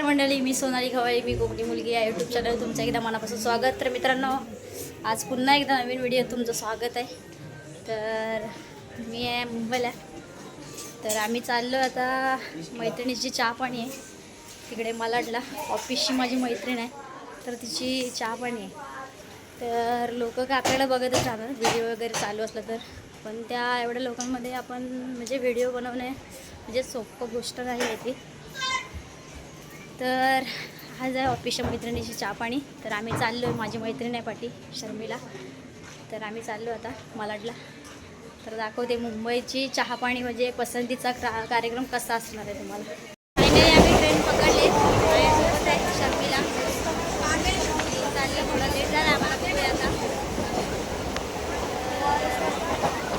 मंडळी, मी सोनाली खवाळे, मी कोकणी मुलगी या यूट्यूब चॅनल तुमचं एकदा मनापासून स्वागत. तर मित्रांनो, आज पुन्हा एकदा नवीन व्हिडिओ तुमचं स्वागत आहे. तर मी आहे मुंबईला. तर आम्ही चाललो आता मैत्रिणीची चहा पाणी आहे तिकडे मालाडला. ऑफिसची माझी मैत्रीण आहे, तर तिची चहा पाणी आहे. तर लोक काय आपल्याला बघतच राहणार व्हिडिओ वगैरे चालू असलं तर, पण त्या एवढ्या लोकांमध्ये आपण म्हणजे व्हिडिओ बनवणे म्हणजे सोपं गोष्ट नाही आहे ती. तर आज आहे ऑफिसच्या मैत्रिणीची चहा पाणी. तर आम्ही चाललो आहे, माझी मैत्रीण आहे पाठी शर्मिला. तर आम्ही चाललो आता मालाडला. तर दाखवते मुंबईची चहा पाणी म्हणजे पसंतीचा कार्यक्रम कसा असणार आहे तुम्हाला. फायनली आम्ही ट्रेन पकडले. माझ्यासोबत आहे शर्मिला. चाललं, थोडा लेट झाला आम्हाला. बघूया आता,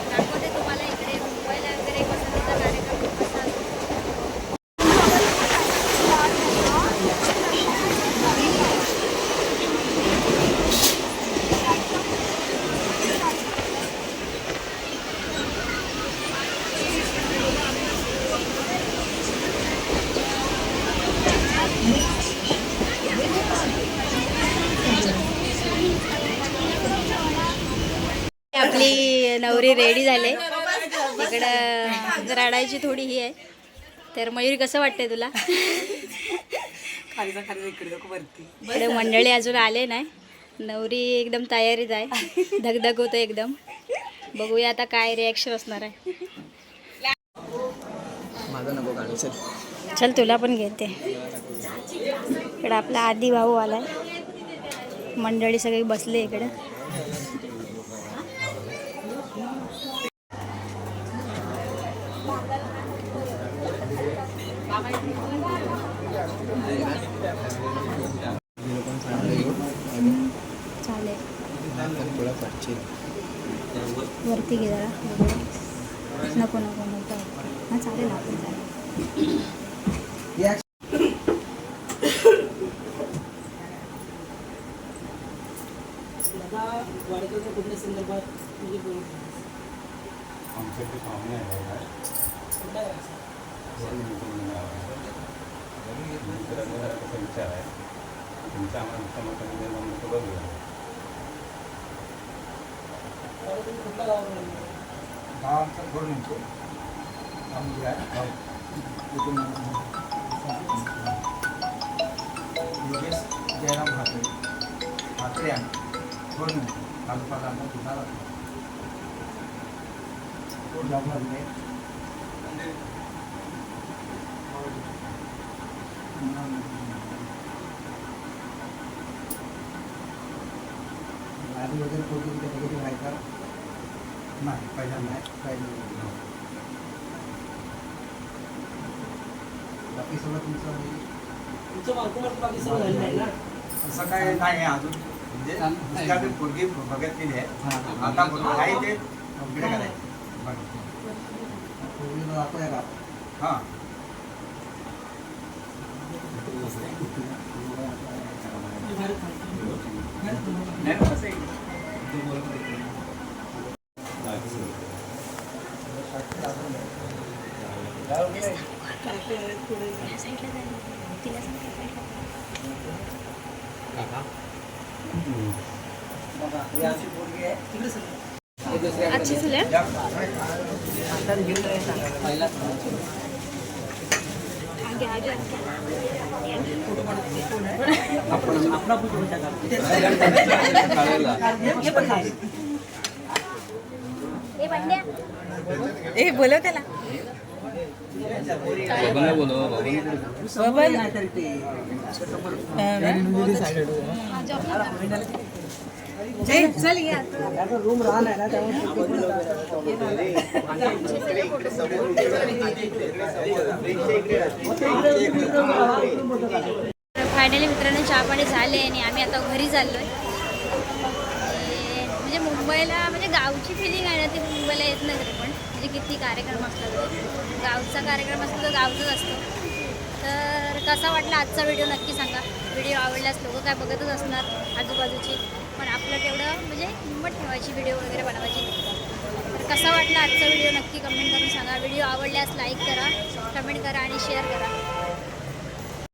दाखवते तुम्हाला इकडे मुंबईला वगैरे पसंतीचा कार्यक्रम कसा असतो. आपली नवरी रेडी झाले. इकडं रडायची थोडी ही आहे. तर मयुरी, कसं वाटतंय तुला? इकडे मंडळी अजून आले नाही. नवरी एकदम तयारीत आहे, धगधग होतं एकदम. बघूया आता काय रिॲक्शन असणार आहे. चल तुला पण घेते. इकडं आपला आदी भाऊ आलाय. मंडळी सगळी बसले इकडे. चालेल, वरती घे जरा. नको नको नको. हां चालेल, आपण चालेल. आधी वगैरे फोटो वगैरे व्हायचा नाही, पहिला नाही. बाकी सगळं तुमचं बाकी सगळं झालं नाही ना. असं काय नाही अजून, म्हणजे पोरगी बघितलेली आहे. आता आहे ते कम्प्लीट करायचं. पोरगीला दाखवूया का? हां, अच्छी सुले ए बोलव त्याला. चल या रूम राहणार ना, त्यामुळे फायनली मित्रांनो चहा पाणी झाले आणि आम्ही आता घरी चाललोय. म्हणजे मुंबईला म्हणजे गावची फिलिंग आहे ना, ती मुंबईला येत नाही तरी पण. म्हणजे किती कार्यक्रम असला तरी गावचा कार्यक्रम असतो तर गावचाच असतो. तर कसा वाटला आजचा व्हिडिओ नक्की सांगा. व्हिडिओ आवडल्यास लोक काय बघतच असणार आजूबाजूची, पण आपलं तेवढं म्हणजे हिंमत ठेवायची व्हिडिओ वगैरे बनवायची. तर कसा वाटला आजचा व्हिडिओ नक्की कमेंट करून सांगा. व्हिडिओ आवडल्यास लाईक करा, कमेंट करा आणि शेअर करा.